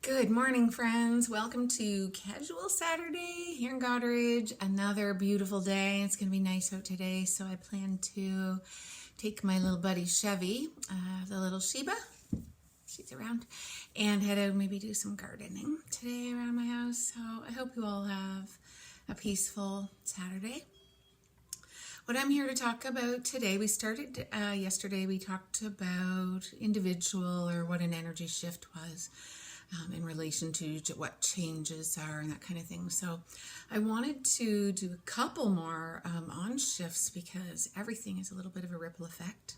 Good morning, friends. Welcome to Casual Saturday here in Goderich. Another beautiful day. It's going to be nice out today, so I plan to take my little buddy Chevy, the little Sheba, she's around, and head out and maybe do some gardening today around my house. So I hope you all have a peaceful Saturday. What I'm here to talk about today, we started yesterday, we talked about individual or what an energy shift was. In relation to what changes are and that kind of thing. So I wanted to do a couple more on shifts because everything is a little bit of a ripple effect.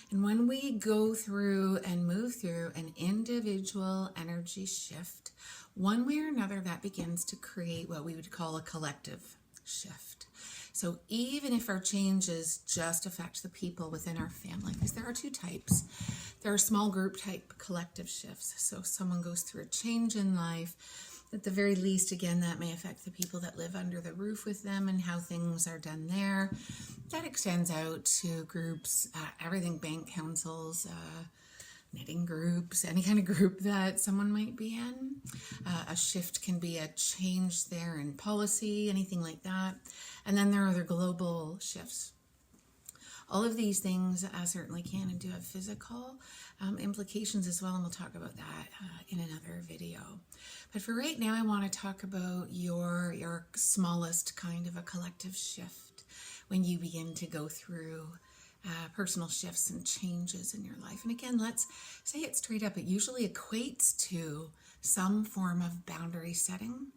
And when we go through and move through an individual energy shift, one way or another, that begins to create what we would call a collective shift. So even if our changes just affect the people within our family, because there are two types. There are small group type collective shifts. So if someone goes through a change in life, at the very least, again, that may affect the people that live under the roof with them and how things are done there. That extends out to groups, everything, bank councils, knitting groups, any kind of group that someone might be in. A shift can be a change there in policy, anything like that. And then there are other global shifts. All of these things certainly can and do have physical implications as well, and we'll talk about that in another video. But for right now, I want to talk about your smallest kind of a collective shift when you begin to go through personal shifts and changes in your life. And again, let's say it straight up. It usually equates to some form of boundary setting,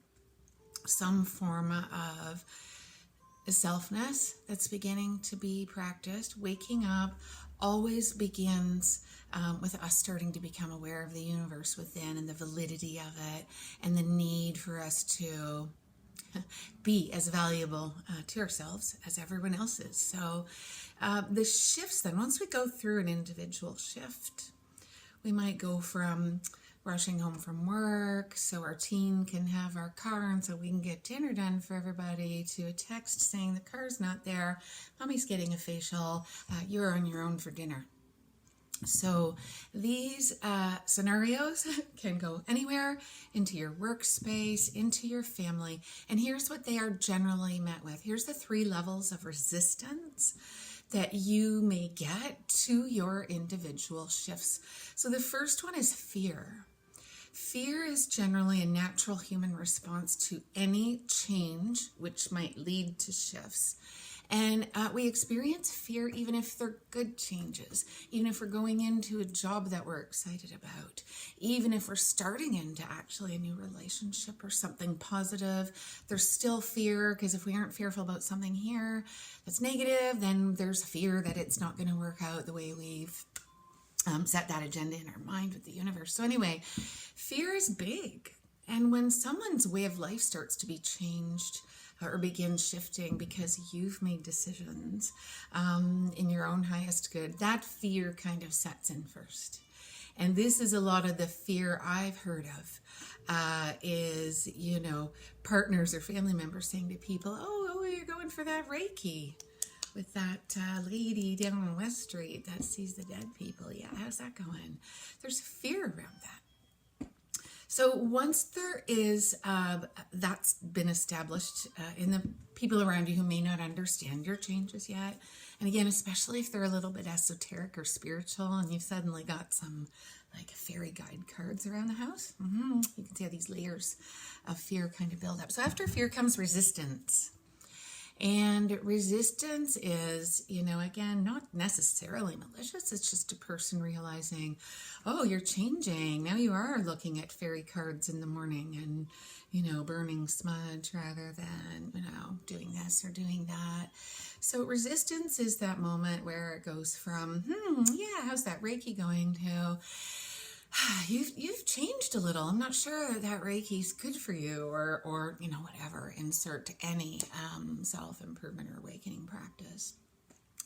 some form of selfness that's beginning to be practiced. Waking up always begins with us starting to become aware of the universe within and the validity of it and the need for us to be as valuable to ourselves as everyone else is. So the shifts then, once we go through an individual shift, we might go from rushing home from work so our teen can have our car and so we can get dinner done for everybody, to a text saying the car's not there, mommy's getting a facial, you're on your own for dinner. So these scenarios can go anywhere, into your workspace, into your family, and here's what they are generally met with. Here's the 3 levels of resistance that you may get to your individual shifts. So the first one is fear. Fear is generally a natural human response to any change which might lead to shifts. And we experience fear even if they're good changes, even if we're going into a job that we're excited about, even if we're starting into actually a new relationship or something positive. There's still fear, because if we aren't fearful about something here that's negative, then there's fear that it's not going to work out the way we've set that agenda in our mind with the universe. So anyway, fear is big. And when someone's way of life starts to be changed or begins shifting because you've made decisions in your own highest good, that fear kind of sets in first. And this is a lot of the fear I've heard of is, partners or family members saying to people, oh, you're going for that Reiki with that lady down on West Street that sees the dead people. Yeah, how's that going? There's fear around that. So once there is, that's been established in the people around you who may not understand your changes yet, and again, especially if they're a little bit esoteric or spiritual and you've suddenly got some like fairy guide cards around the house, you can see how these layers of fear kind of build up. So after fear comes resistance. And resistance is, again, not necessarily malicious. It's just a person realizing, oh, you're changing. Now you are looking at fairy cards in the morning and, burning smudge rather than, doing this or doing that. So resistance is that moment where it goes from, how's that Reiki going, to you've changed a little. I'm not sure that Reiki's good for you, or whatever. Insert any self-improvement or awakening practice.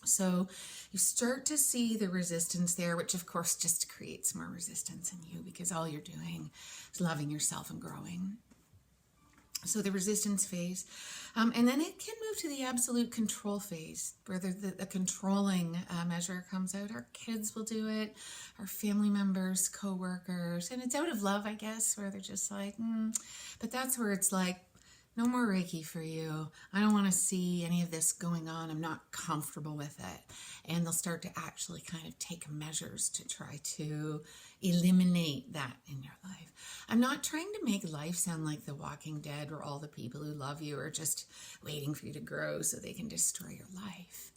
So you start to see the resistance there, which of course just creates more resistance in you because all you're doing is loving yourself and growing. So the resistance phase. And then it can move to the absolute control phase, where the controlling measure comes out. Our kids will do it, our family members, co-workers, and it's out of love, I guess, where they're just like, But that's where it's like, no more Reiki for you. I don't want to see any of this going on. I'm not comfortable with it. And they'll start to actually kind of take measures to try to eliminate that in your life. I'm not trying to make life sound like The Walking Dead, where all the people who love you are just waiting for you to grow so they can destroy your life.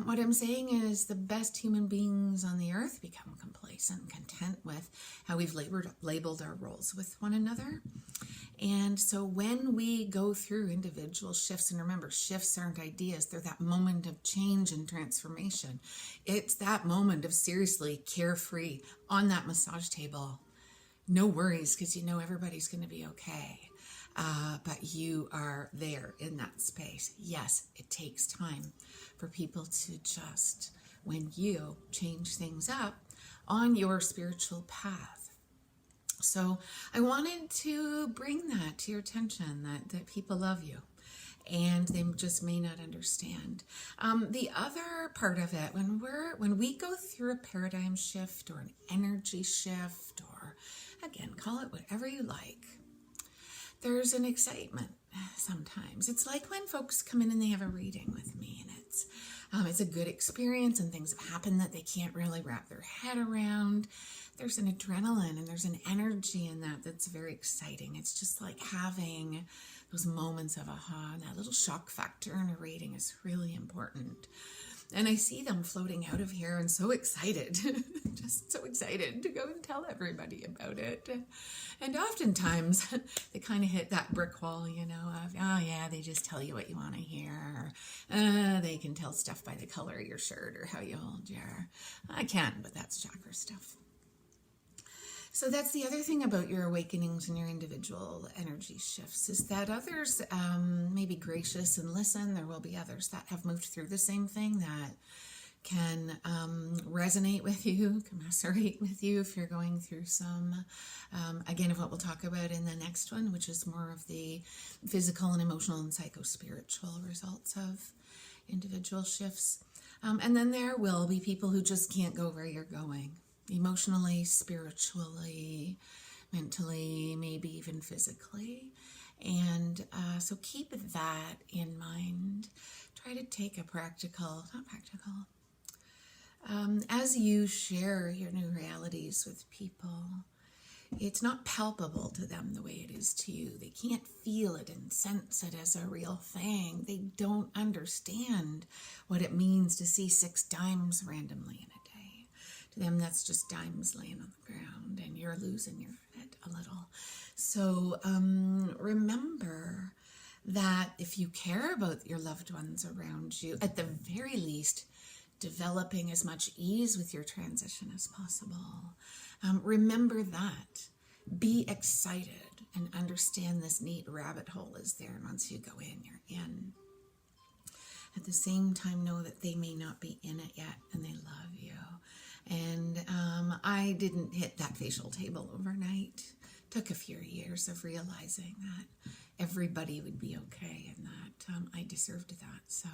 What I'm saying is the best human beings on the earth become complacent and content with how we've labeled our roles with one another. And so when we go through individual shifts, and remember, shifts aren't ideas, they're that moment of change and transformation. It's that moment of seriously carefree on that massage table. No worries, because you know everybody's going to be okay. But you are there in that space. Yes, it takes time for people to just, when you change things up on your spiritual path. So I wanted to bring that to your attention, that people love you and they just may not understand. The other part of it, when we go through a paradigm shift or an energy shift, or again, call it whatever you like, there's an excitement sometimes. It's like when folks come in and they have a reading with me, and it's a good experience and things have happened that they can't really wrap their head around. There's an adrenaline and there's an energy in that that's very exciting. It's just like having those moments of aha, and that little shock factor in a reading is really important. And I see them floating out of here and so excited, just so excited to go and tell everybody about it. And oftentimes they kind of hit that brick wall, of, oh yeah, they just tell you what you want to hear. They can tell stuff by the color of your shirt or how you hold your, I can, but that's chakra stuff. So that's the other thing about your awakenings and your individual energy shifts, is that others may be gracious and listen. There will be others that have moved through the same thing that can resonate with you, commiserate with you if you're going through some, again, of what we'll talk about in the next one, which is more of the physical and emotional and psycho-spiritual results of individual shifts. And then there will be people who just can't go where you're going. Emotionally, spiritually, mentally, maybe even physically. And so keep that in mind. Try to take as you share your new realities with people, it's not palpable to them the way it is to you. They can't feel it and sense it as a real thing. They don't understand what it means to see 6 dimes randomly in a day. To them, that's just dimes laying on the ground, and you're losing your head a little. So remember that if you care about your loved ones around you, at the very least, developing as much ease with your transition as possible. Remember that. Be excited and understand this neat rabbit hole is there. And once you go in, you're in. At the same time, know that they may not be in it yet, and they love you. And I didn't hit that facial table overnight. Took a few years of realizing that everybody would be okay and that I deserved that. So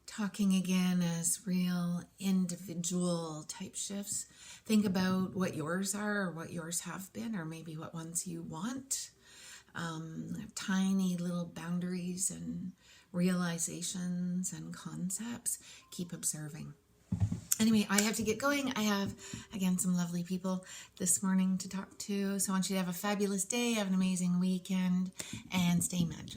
talking again as real individual type shifts, think about what yours are or what yours have been, or maybe what ones you want. Tiny little boundaries and realizations and concepts. Keep observing. Anyway, I have to get going. I have, again, some lovely people this morning to talk to. So I want you to have a fabulous day, have an amazing weekend, and stay magical.